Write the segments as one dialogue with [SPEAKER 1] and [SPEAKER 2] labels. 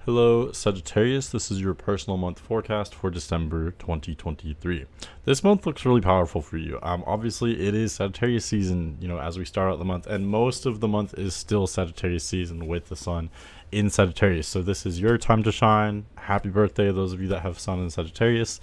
[SPEAKER 1] Hello, Sagittarius. This is your personal month forecast for December 2023. This month looks really powerful for you. Obviously, it is Sagittarius season, as we start out the month, and most of the month is still Sagittarius season with the sun in Sagittarius. So, this is your time to shine. Happy birthday, those of you that have sun in Sagittarius.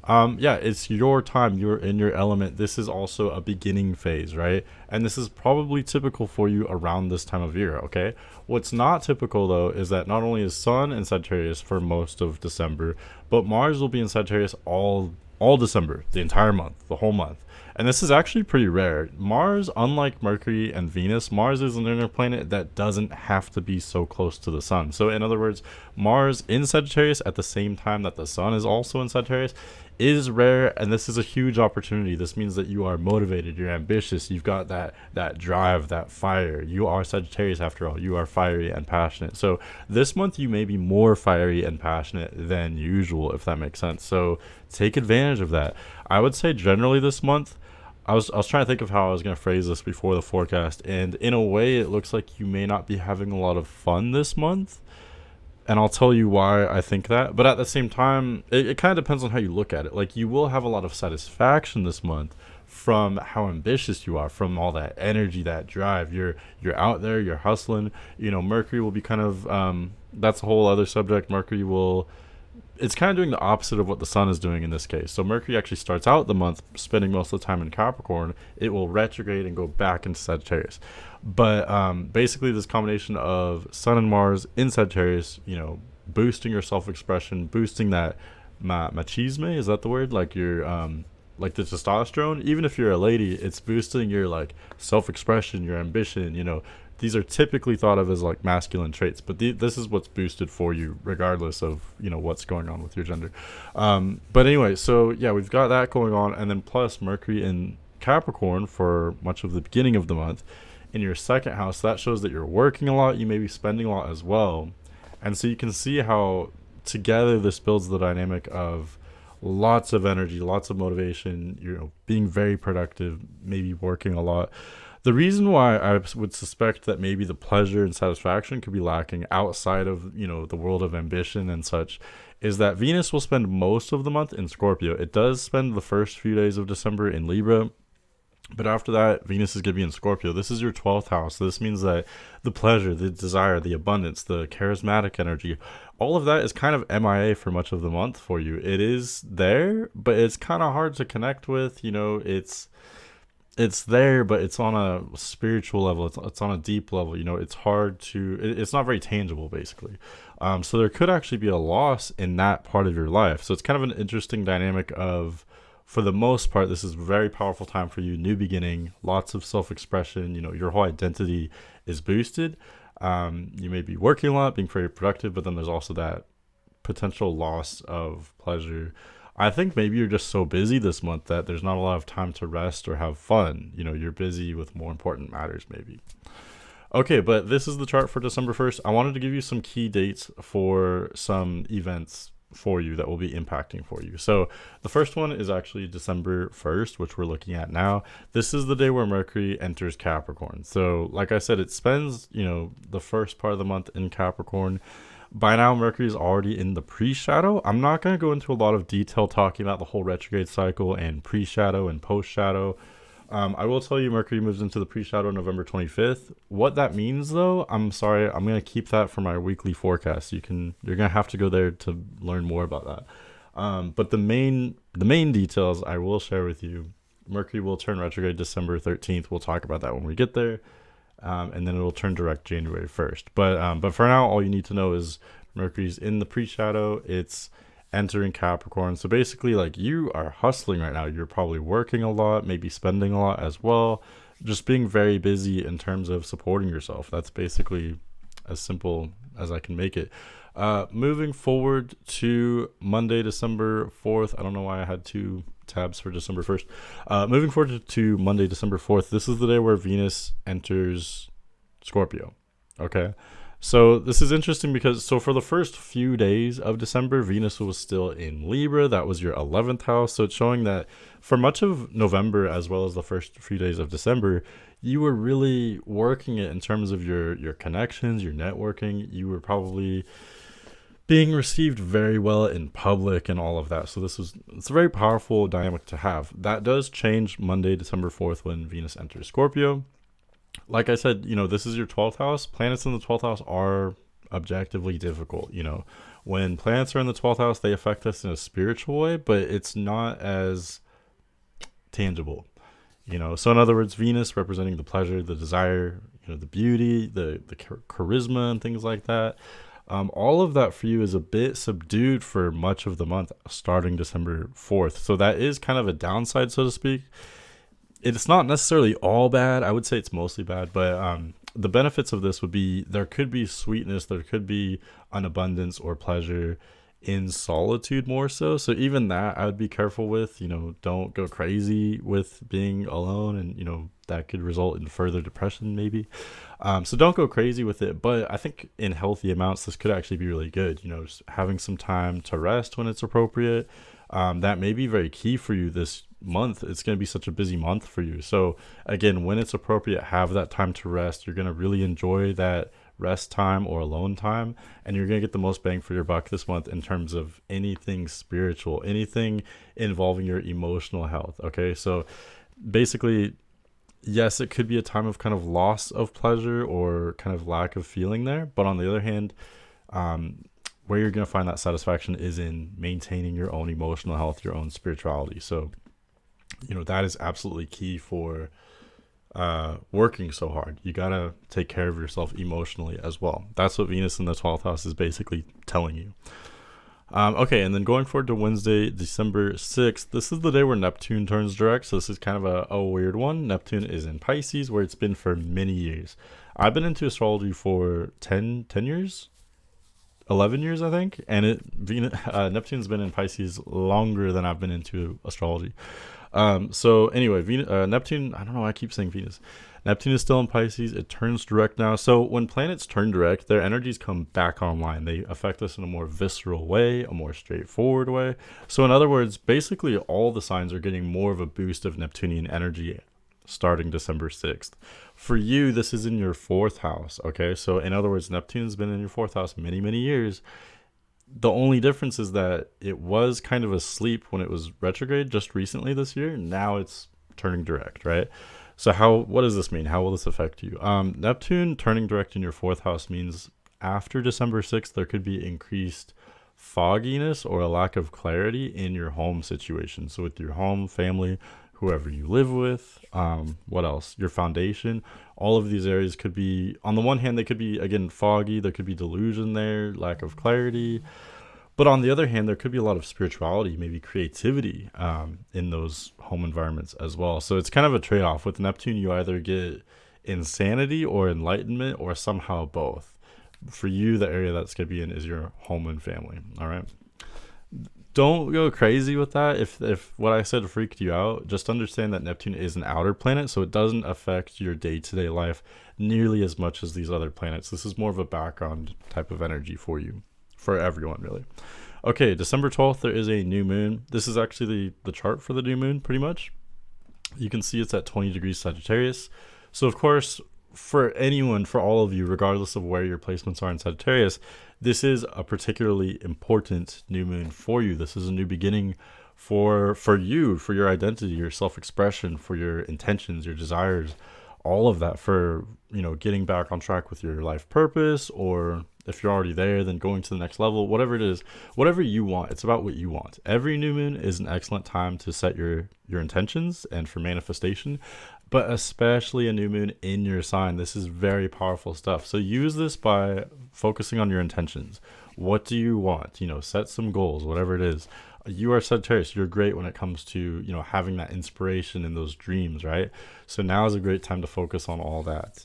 [SPEAKER 1] Yeah, it's your time. You're in your element. This is also a beginning phase, right? And this is probably typical for you around this time of year, okay? What's not typical, though, is that not only is Sun in Sagittarius for most of December, but Mars will be in Sagittarius all December, the entire month, the whole month. And this is actually pretty rare. Mars, unlike Mercury and Venus, Mars is an inner planet that doesn't have to be so close to the sun. So, in other words, Mars in Sagittarius at the same time that the sun is also in Sagittarius is rare, and this is a huge opportunity. This means that you are motivated, you're ambitious, you've got that drive, that fire. You are Sagittarius after all. You are fiery and passionate. So this month you may be more fiery and passionate than usual, if that makes sense. So take advantage of that. I would say generally this month, I was trying to think of how I was going to phrase this before the forecast, and in a way it looks like you may not be having a lot of fun this month, and I'll tell you why I think that. But at the same time, it kind of depends on how you look at it. Like, you will have a lot of satisfaction this month from how ambitious you are, from all that energy, that drive. You're out there, you're hustling. Mercury will be kind of that's a whole other subject. Mercury will, it's kind of doing the opposite of what the sun is doing in this case. So Mercury actually starts out the month spending most of the time in Capricorn. It will retrograde and go back into Sagittarius. But basically, this combination of Sun and Mars in Sagittarius, boosting your self-expression, boosting that machisme, is that the word? Like your like the testosterone. Even if you're a lady, it's boosting your like self-expression, your ambition. These are typically thought of as like masculine traits, but this is what's boosted for you regardless of what's going on with your gender. But anyway, so yeah, we've got that going on, and then plus Mercury in Capricorn for much of the beginning of the month in your second house. That shows that you're working a lot, you may be spending a lot as well. And so you can see how together this builds the dynamic of lots of energy, lots of motivation, being very productive, maybe working a lot. The reason why I would suspect that maybe the pleasure and satisfaction could be lacking outside of, the world of ambition and such, is that Venus will spend most of the month in Scorpio. It does spend the first few days of December in Libra, but after that, Venus is going to be in Scorpio. This is your 12th house. So this means that the pleasure, the desire, the abundance, the charismatic energy, all of that is kind of MIA for much of the month for you. It is there, but it's kind of hard to connect with. It's there, but it's on a spiritual level. It's on a deep level. It's hard to. It's not very tangible, basically. So there could actually be a loss in that part of your life. So it's kind of an interesting dynamic of, for the most part, this is a very powerful time for you. New beginning, lots of self-expression. Your whole identity is boosted. You may be working a lot, being very productive, but then there's also that potential loss of pleasure. I think maybe you're just so busy this month that there's not a lot of time to rest or have fun. You're busy with more important matters, maybe. Okay, but this is the chart for December 1st. I wanted to give you some key dates for some events for you that will be impacting for you. So the first one is actually December 1st, which we're looking at now. This is the day where Mercury enters Capricorn. So like I said, it spends, the first part of the month in Capricorn. By now, Mercury is already in the pre-shadow. I'm not going to go into a lot of detail talking about the whole retrograde cycle and pre-shadow and post-shadow. I will tell you Mercury moves into the pre-shadow November 25th. What that means, though, I'm sorry, I'm going to keep that for my weekly forecast. You're going to have to go there to learn more about that. But the main details I will share with you. Mercury will turn retrograde December 13th. We'll talk about that when we get there. And then it will turn direct January 1st. But for now, all you need to know is Mercury's in the pre-shadow. It's entering Capricorn. So basically, like, you are hustling right now. You're probably working a lot, maybe spending a lot as well. Just being very busy in terms of supporting yourself. That's basically as simple as I can make it. Moving forward to Monday, December 4th. I don't know why I had two tabs for December 1st. Moving forward to Monday, December 4th. This is the day where Venus enters Scorpio. Okay. So this is interesting because for the first few days of December, Venus was still in Libra. That was your 11th house. So it's showing that for much of November, as well as the first few days of December, you were really working it in terms of your connections, your networking. You were probably being received very well in public and all of that. So it's a very powerful dynamic to have. That does change Monday, December 4th when Venus enters Scorpio. Like I said, this is your 12th house. Planets in the 12th house are objectively difficult. When planets are in the 12th house, they affect us in a spiritual way, but it's not as tangible. So in other words, Venus representing the pleasure, the desire, the beauty, the charisma and things like that. All of that for you is a bit subdued for much of the month starting December 4th. So that is kind of a downside, so to speak. It's not necessarily all bad. I would say it's mostly bad, but the benefits of this would be there could be sweetness, there could be an abundance or pleasure in solitude more so. So even that I would be careful with. Don't go crazy with being alone, and that could result in further depression maybe. So don't go crazy with it, but I think in healthy amounts this could actually be really good. Just having some time to rest when it's appropriate. That may be very key for you this month. It's going to be such a busy month for you. So again, when it's appropriate, have that time to rest. You're going to really enjoy that rest time or alone time, and you're going to get the most bang for your buck this month in terms of anything spiritual, anything involving your emotional health. Okay, so basically, yes, it could be a time of kind of loss of pleasure or kind of lack of feeling there, but on the other hand, where you're going to find that satisfaction is in maintaining your own emotional health, your own spirituality. So that is absolutely key for working so hard. You gotta take care of yourself emotionally as well. That's what Venus in the 12th house is basically telling you. Okay, and then going forward to Wednesday, December 6th, this is the day where Neptune turns direct. So this is kind of a weird one. Neptune is in Pisces, where it's been for many years. I've been into astrology for 10 years, 11 years, I think, and Neptune's been in Pisces longer than I've been into astrology. So anyway, Neptune, I don't know why I keep saying Venus. Neptune is still in Pisces. It turns direct now. So when planets turn direct, their energies come back online. They affect us in a more visceral way, a more straightforward way. So in other words, basically all the signs are getting more of a boost of Neptunian energy starting December 6th. For you, this is in your 4th house. Okay. So in other words, Neptune's been in your 4th house many, many years. The only difference is that it was kind of asleep when it was retrograde just recently this year. Now it's turning direct, right? So what does this mean? How will this affect you? Neptune turning direct in your 4th house means after December 6th, there could be increased fogginess or a lack of clarity in your home situation. So with your home, family, whoever you live with, what else? Your foundation. All of these areas could be, on the one hand, they could be, again, foggy. There could be delusion there, lack of clarity. But on the other hand, there could be a lot of spirituality, maybe creativity in those home environments as well. So it's kind of a trade-off. With Neptune, you either get insanity or enlightenment or somehow both. For you, the area that's going to be in is your home and family. All right. Don't go crazy with that. If what I said freaked you out, just understand that Neptune is an outer planet, so it doesn't affect your day-to-day life nearly as much as these other planets. This is more of a background type of energy for you, for everyone, really. Okay, December 12th, there is a new moon. This is actually the chart for the new moon, pretty much. You can see it's at 20 degrees Sagittarius. So, of course, for anyone, for all of you, regardless of where your placements are in Sagittarius, this is a particularly important new moon for you. This is a new beginning for you, for your identity, your self-expression, for your intentions, your desires, all of that, for getting back on track with your life purpose, or if you're already there, then going to the next level, whatever it is, whatever you want. It's about what you want. Every new moon is an excellent time to set your intentions and for manifestation, but especially a new moon in your sign. This is very powerful stuff. So use this by focusing on your intentions. What do you want? Set some goals, whatever it is. You are Sagittarius. You're great when it comes to, having that inspiration and those dreams, right? So now is a great time to focus on all that,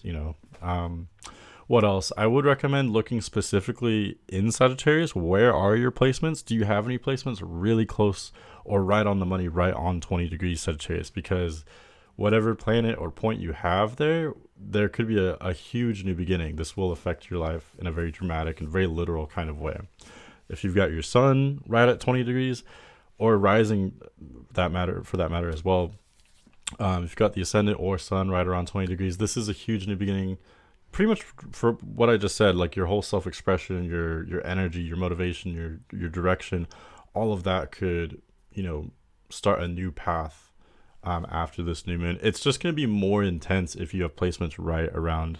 [SPEAKER 1] What else? I would recommend looking specifically in Sagittarius. Where are your placements? Do you have any placements really close or right on the money, right on 20 degrees Sagittarius? Because whatever planet or point you have there could be a huge new beginning. This will affect your life in a very dramatic and very literal kind of way. If you've got your sun right at 20 degrees or rising, for that matter as well, if you've got the ascendant or sun right around 20 degrees, this is a huge new beginning, pretty much for what I just said, like your whole self-expression, your energy, your motivation, your direction, all of that could, start a new path after this new moon. It's just going to be more intense if you have placements right around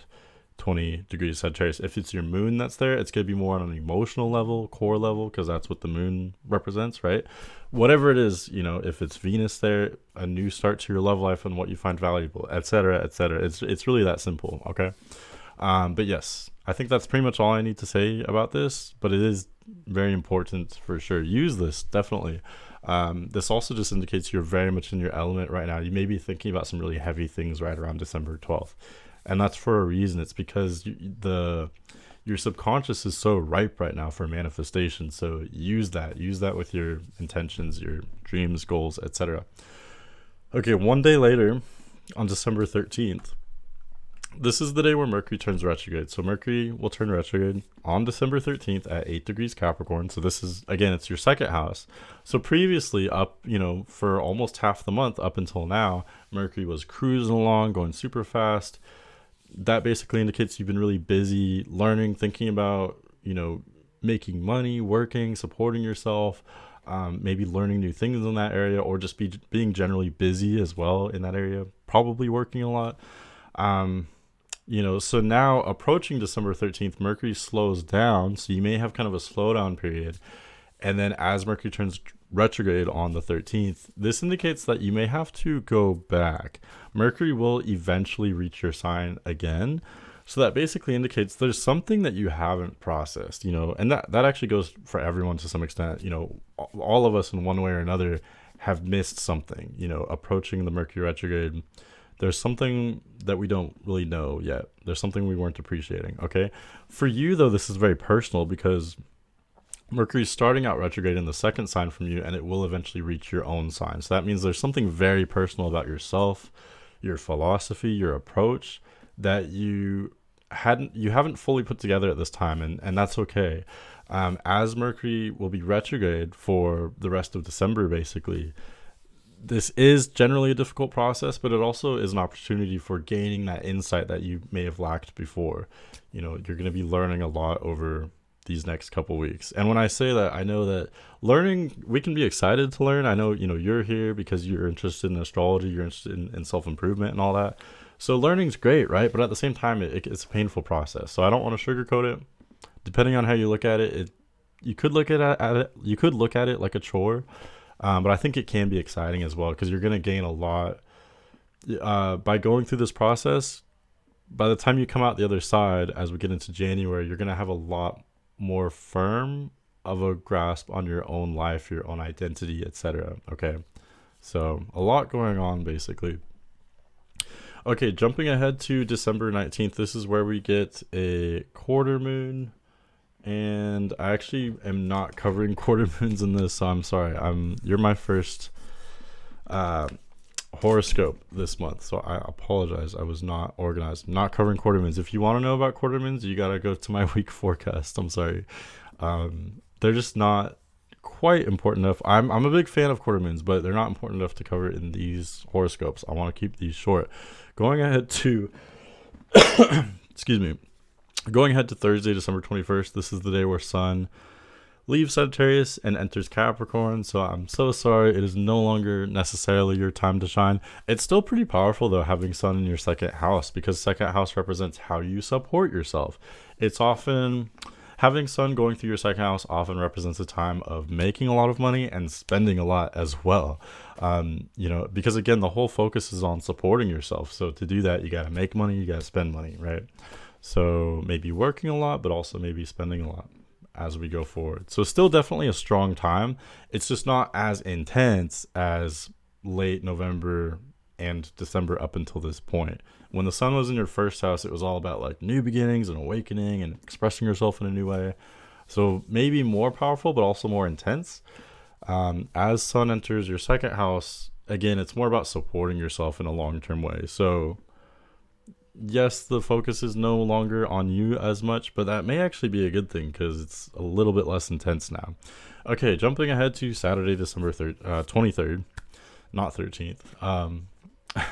[SPEAKER 1] 20 degrees Sagittarius. If it's your moon that's there, it's going to be more on an emotional level, core level, because that's what the moon represents, right? Whatever it is, if it's Venus there, a new start to your love life and what you find valuable, etc., etc. It's really that simple, okay? But yes, I think that's pretty much all I need to say about this, but it is very important for sure. Use this, definitely. This also just indicates you're very much in your element right now. You may be thinking about some really heavy things right around December 12th. And that's for a reason. It's because your subconscious is so ripe right now for manifestation. So use that with your intentions, your dreams, goals, etc. Okay, one day later, on December 13th, this is the day where Mercury turns retrograde. So Mercury will turn retrograde on December 13th at 8 degrees Capricorn. So this is, again, it's your second house. So previously up, for almost half the month up until now, Mercury was cruising along, going super fast. That basically indicates you've been really busy learning, thinking about, making money, working, supporting yourself, maybe learning new things in that area, or just being generally busy as well in that area, probably working a lot. So now approaching December 13th, Mercury slows down. So you may have kind of a slowdown period. And then as Mercury turns retrograde on the 13th, this indicates that you may have to go back. Mercury will eventually reach your sign again. So that basically indicates there's something that you haven't processed, and that actually goes for everyone to some extent. All of us in one way or another have missed something, approaching the Mercury retrograde. There's something that we don't really know yet. There's something we weren't appreciating, okay? For you, though, this is very personal because Mercury's starting out retrograde in the second sign from you, and it will eventually reach your own sign. So that means there's something very personal about yourself, your philosophy, your approach that you haven't fully put together at this time, and that's okay. As Mercury will be retrograde for the rest of December, basically, this is generally a difficult process, but it also is an opportunity for gaining that insight that you may have lacked before. You're going to be learning a lot over these next couple weeks. And when I say that, I know that learning, we can be excited to learn. I know, you're here because you're interested in astrology, you're interested in self-improvement and all that. So learning's great, right? But at the same time, it's a painful process. So I don't want to sugarcoat it. Depending on how you look at it, you could look at it like a chore. But I think it can be exciting as well because you're going to gain a lot by going through this process. By the time you come out the other side, as we get into January, you're going to have a lot more firm of a grasp on your own life, your own identity, etc. Okay, so a lot going on basically. Okay, jumping ahead to December 19th, this is where we get a quarter moon. And I actually am not covering quarter moons in this, so I'm sorry. You're my first horoscope this month, so I apologize. I was not organized. I'm not covering quarter moons. If you want to know about quarter moons, you gotta go to my week forecast. I'm sorry. They're just not quite important enough. I'm a big fan of quarter moons, but they're not important enough to cover in these horoscopes. I want to keep these short. Going ahead to excuse me. Going ahead to Thursday, December 21st, this is the day where Sun leaves Sagittarius and enters Capricorn. So I'm so sorry. It is no longer necessarily your time to shine. It's still pretty powerful, though, having Sun in your second house because second house represents how you support yourself. It's often having Sun going through your second house often represents a time of making a lot of money and spending a lot as well. Because, again, the whole focus is on supporting yourself. So to do that, you got to make money, you got to spend money, right? So maybe working a lot, but also maybe spending a lot as we go forward. So still definitely a strong time. It's just not as intense as late November and December up until this point. When the Sun was in your first house, it was all about like new beginnings and awakening and expressing yourself in a new way. So maybe more powerful, but also more intense. As Sun enters your second house, again, it's more about supporting yourself in a long-term way. So yes, the focus is no longer on you as much, but that may actually be a good thing because it's a little bit less intense now. Okay, jumping ahead to Saturday, December 23rd, not 13th,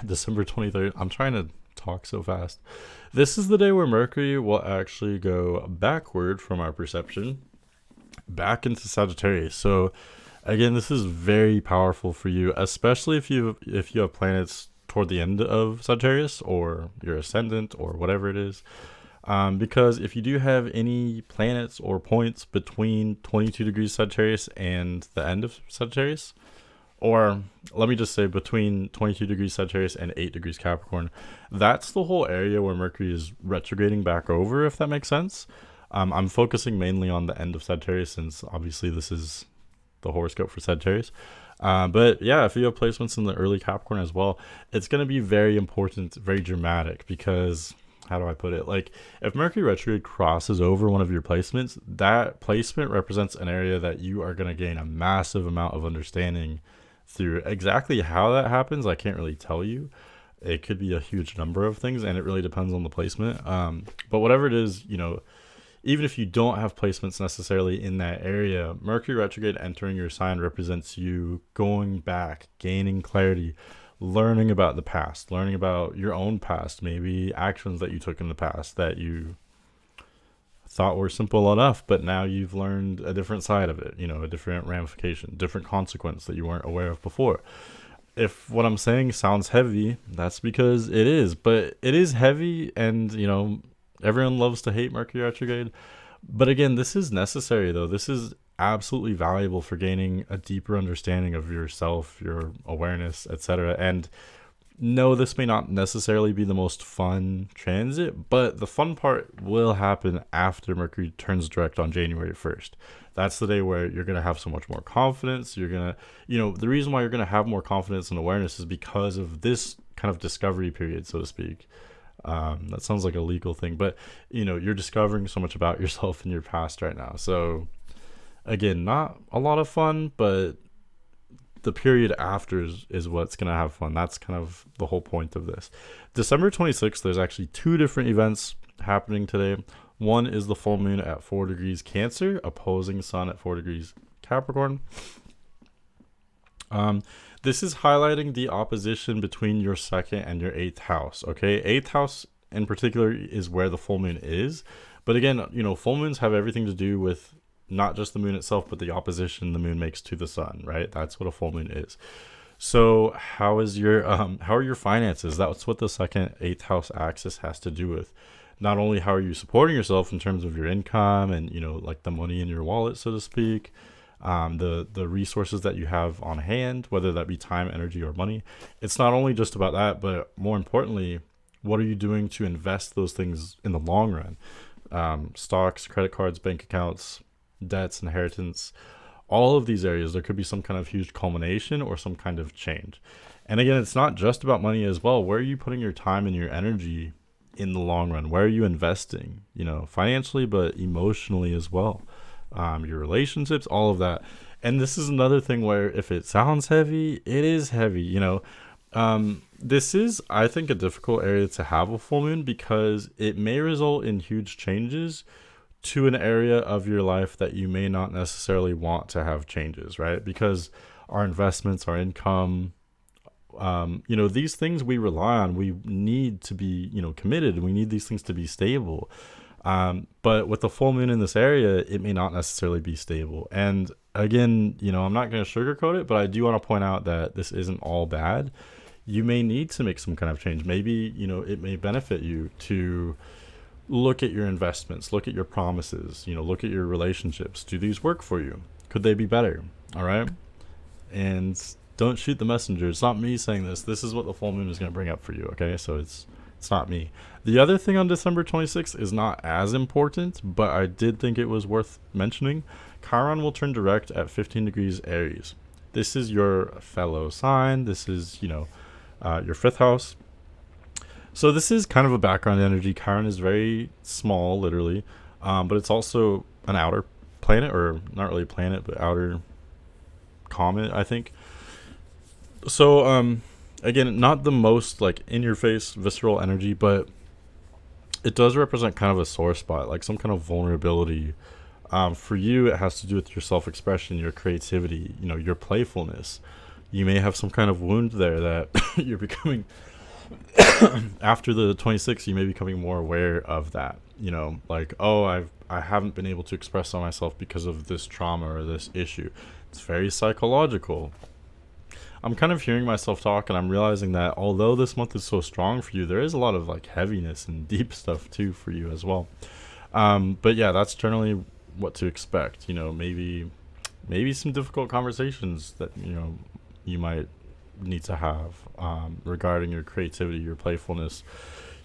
[SPEAKER 1] December 23rd. I'm trying to talk so fast. This is the day where Mercury will actually go backward from our perception back into Sagittarius. So again, this is very powerful for you, especially if you have planets toward the end of Sagittarius or your ascendant or whatever it is. Because if you do have any planets or points between 22 degrees Sagittarius and the end of Sagittarius, or let me just say between 22 degrees Sagittarius and 8 degrees Capricorn, that's the whole area where Mercury is retrograding back over, if that makes sense. I'm focusing mainly on the end of Sagittarius since obviously this is the horoscope for Sagittarius. But yeah, if you have placements in the early Capricorn as well, it's going to be very important, very dramatic, because how do I put it? Like, if Mercury retrograde crosses over one of your placements, that placement represents an area that you are going to gain a massive amount of understanding through. Exactly how that happens, I can't really tell you. It could be a huge number of things, and it really depends on the placement. But whatever it is, even if you don't have placements necessarily in that area, Mercury retrograde entering your sign represents you going back, gaining clarity, learning about the past, learning about your own past, maybe actions that you took in the past that you thought were simple enough, but now you've learned a different side of it, a different ramification, different consequence that you weren't aware of before. If what I'm saying sounds heavy, that's because it is, but it is heavy, and everyone loves to hate Mercury retrograde. But again, this is necessary, though. This is absolutely valuable for gaining a deeper understanding of yourself, your awareness, etc. And no, this may not necessarily be the most fun transit, but the fun part will happen after Mercury turns direct on January 1st. That's the day where you're going to have so much more confidence. You're going to, the reason why you're going to have more confidence and awareness is because of this kind of discovery period, so to speak. That sounds like a legal thing, but you're discovering so much about yourself in your past right now. So again, not a lot of fun, but the period after is what's going to have fun. That's kind of the whole point of this. December 26th, there's actually two different events happening today. One is the full moon at 4 degrees Cancer, opposing Sun at 4 degrees Capricorn. This is highlighting the opposition between your second and your eighth house. Okay, eighth house in particular is where the full moon is. But again, full moons have everything to do with not just the moon itself, but the opposition the moon makes to the sun, right? That's what a full moon is. So how are your finances? That's what the second eighth house axis has to do with. Not only how are you supporting yourself in terms of your income and like the money in your wallet, so to speak, the resources that you have on hand, whether that be time, energy, or money. It's not only just about that, but more importantly, what are you doing to invest those things in the long run? Stocks, credit cards, bank accounts, debts, inheritance, all of these areas, there could be some kind of huge culmination or some kind of change. And again, it's not just about money as well. Where are you putting your time and your energy in the long run? Where are you investing, financially, but emotionally as well? Your relationships, all of that. And this is another thing where if it sounds heavy, it is heavy. This is, I think, a difficult area to have a full moon because it may result in huge changes to an area of your life that you may not necessarily want to have changes, right? Because our investments, our income, these things we rely on, we need to be, committed. We need these things to be stable. But with the full moon in this area, it may not necessarily be stable. And again, I'm not going to sugarcoat it, but I do want to point out that this isn't all bad. You may need to make some kind of change. Maybe, it may benefit you to look at your investments, look at your promises, look at your relationships. Do these work for you? Could they be better? All right. And don't shoot the messenger. It's not me saying this. This is what the full moon is going to bring up for you. Okay. So it's not me. The other thing on December 26th is not as important, but I did think it was worth mentioning. Chiron will turn direct at 15 degrees Aries. This is your fellow sign. This is, your fifth house. So this is kind of a background energy. Chiron is very small, literally, but it's also an outer planet, or not really a planet, but outer comet, I think. So, again, not the most like in-your-face visceral energy, but it does represent kind of a sore spot, like some kind of vulnerability. For you, it has to do with your self-expression, your creativity, your playfulness. You may have some kind of wound there that you're becoming After the 26th, you may be becoming more aware of that. You know, like, oh, I haven't been able to express on myself because of this trauma or this issue. It's very psychological. I'm kind of hearing myself talk, and I'm realizing that although this month is so strong for you, there is a lot of like heaviness and deep stuff too for you as well. But yeah, that's generally what to expect. You know, maybe some difficult conversations that you might need to have regarding your creativity, your playfulness,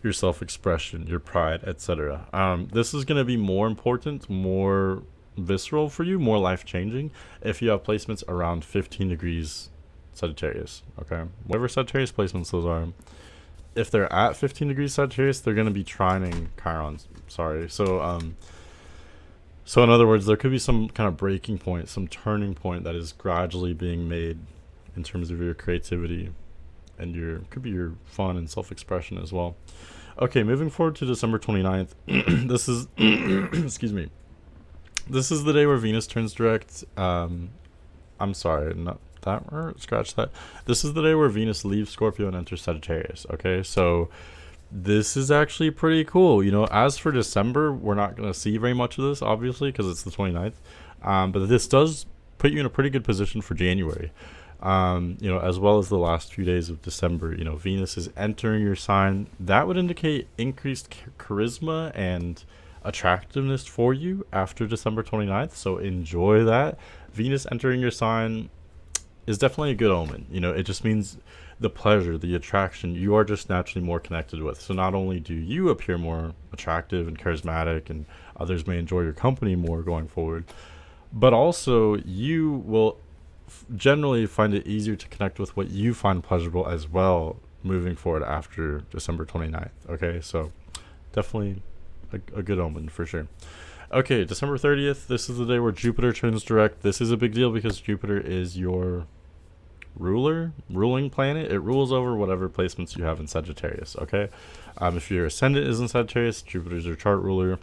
[SPEAKER 1] your self-expression, your pride, etc. This is going to be more important, more visceral for you, more life-changing if you have placements around 15 degrees Sagittarius. Okay, whatever Sagittarius placements those are, if they're at 15 degrees Sagittarius, they're going to be trining Chiron. Sorry. So in other words, there could be some kind of breaking point, some turning point that is gradually being made in terms of your creativity and could be your fun and self-expression as well. Okay, moving forward to December 29th. This is excuse me. This is the day where Venus turns direct. I'm sorry, not that, scratch that. This is the day where Venus leaves Scorpio and enters Sagittarius. Okay, so this is actually pretty cool. You know, as for December, we're not going to see very much of this, obviously, because it's the 29th. But this does put you in a pretty good position for January. As well as the last few days of December. You know, Venus is entering your sign. That would indicate increased charisma and attractiveness for you after December 29th. So enjoy that. Venus entering your sign is definitely a good omen. You know, it just means the pleasure, the attraction you are just naturally more connected with. So not only do you appear more attractive and charismatic, and others may enjoy your company more going forward, but also you will generally find it easier to connect with what you find pleasurable as well moving forward after December 29th. Okay, so definitely a good omen for sure. Okay, December 30th, this is the day where Jupiter turns direct. This is a big deal because Jupiter is your ruling planet. It rules over whatever placements you have in Sagittarius. Okay, if your ascendant is in Sagittarius, Jupiter's your chart ruler.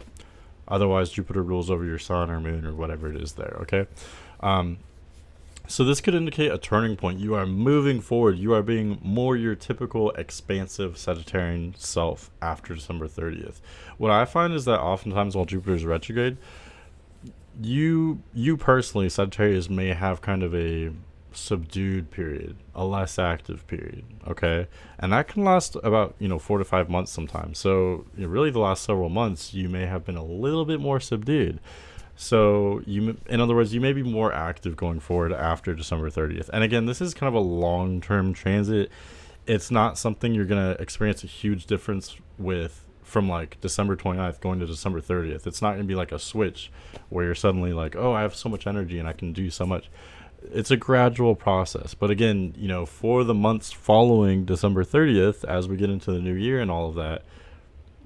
[SPEAKER 1] Otherwise, Jupiter rules over your sun or moon or whatever it is there. Okay, so this could indicate a turning point. You are moving forward. You are being more your typical expansive Sagittarian self after December 30th. What I find is that oftentimes while Jupiter is retrograde, you personally, Sagittarius, may have kind of a subdued period, a less active period. Okay, and that can last about 4 to 5 months sometimes. So really the last several months you may have been a little bit more subdued. So in other words, you may be more active going forward after December 30th. And again, this is kind of a long-term transit. It's not something you're going to experience a huge difference with from like December 29th going to December 30th. It's not going to be like a switch where you're suddenly like, oh, I have so much energy and I can do so much. It's a gradual process. But again, for the months following December 30th, as we get into the new year and all of that,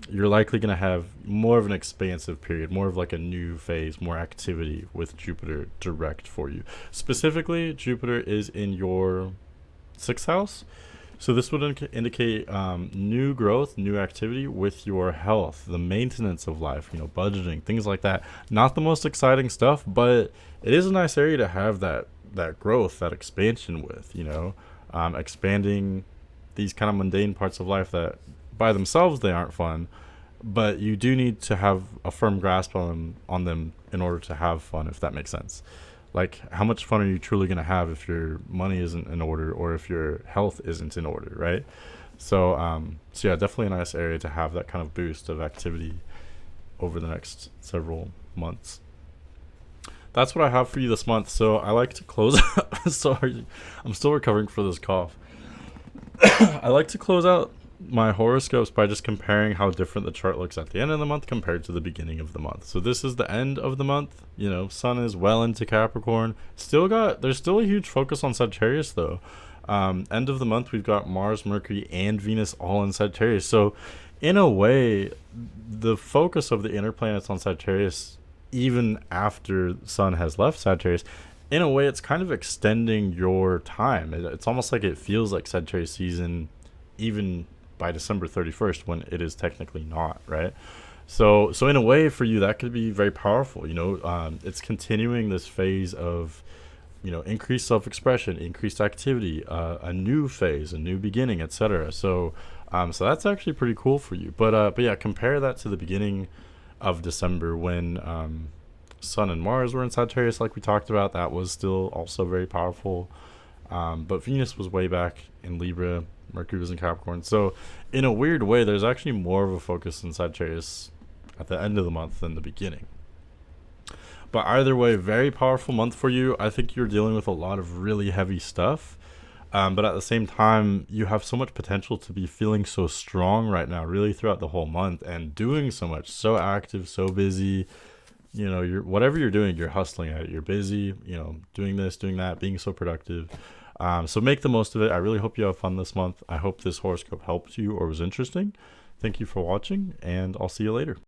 [SPEAKER 1] you're likely going to have more of an expansive period, more of like a new phase, more activity with Jupiter direct for you. Specifically, Jupiter is in your 6th house. So this would indicate new growth, new activity with your health, the maintenance of life, budgeting, things like that. Not the most exciting stuff, but it is a nice area to have that growth, that expansion with, expanding these kind of mundane parts of life that by themselves they aren't fun, but you do need to have a firm grasp on them in order to have fun, if that makes sense. Like, how much fun are you truly going to have if your money isn't in order or if your health isn't in order, right? So yeah, definitely a nice area to have that kind of boost of activity over the next several months. That's what I have for you this month. So I like to close sorry, I'm still recovering from this cough. I like to close out my horoscopes by just comparing how different the chart looks at the end of the month compared to the beginning of the month. So this is the end of the month. Sun is well into Capricorn. There's still a huge focus on Sagittarius though. End of the month, we've got Mars, Mercury, and Venus all in Sagittarius. So in a way, the focus of the inner planets on Sagittarius, even after Sun has left Sagittarius, in a way it's kind of extending your time. It's almost like it feels like Sagittarius season even by December 31st when it is technically not, right? So in a way for you that could be very powerful. It's continuing this phase of increased self-expression, increased activity, a new phase, a new beginning, etc. So So that's actually pretty cool for you. But yeah, compare that to the beginning of December when Sun and Mars were in Sagittarius, like we talked about. That was still also very powerful. But Venus was way back in Libra. Mercury was in Capricorn. So in a weird way, there's actually more of a focus in Sagittarius at the end of the month than the beginning. But either way, very powerful month for you. I think you're dealing with a lot of really heavy stuff. But at the same time, you have so much potential to be feeling so strong right now, really throughout the whole month, and doing so much, so active, so busy. You're whatever you're doing, you're hustling at it. You're busy, doing this, doing that, being so productive. So make the most of it. I really hope you have fun this month. I hope this horoscope helped you or was interesting. Thank you for watching, and I'll see you later.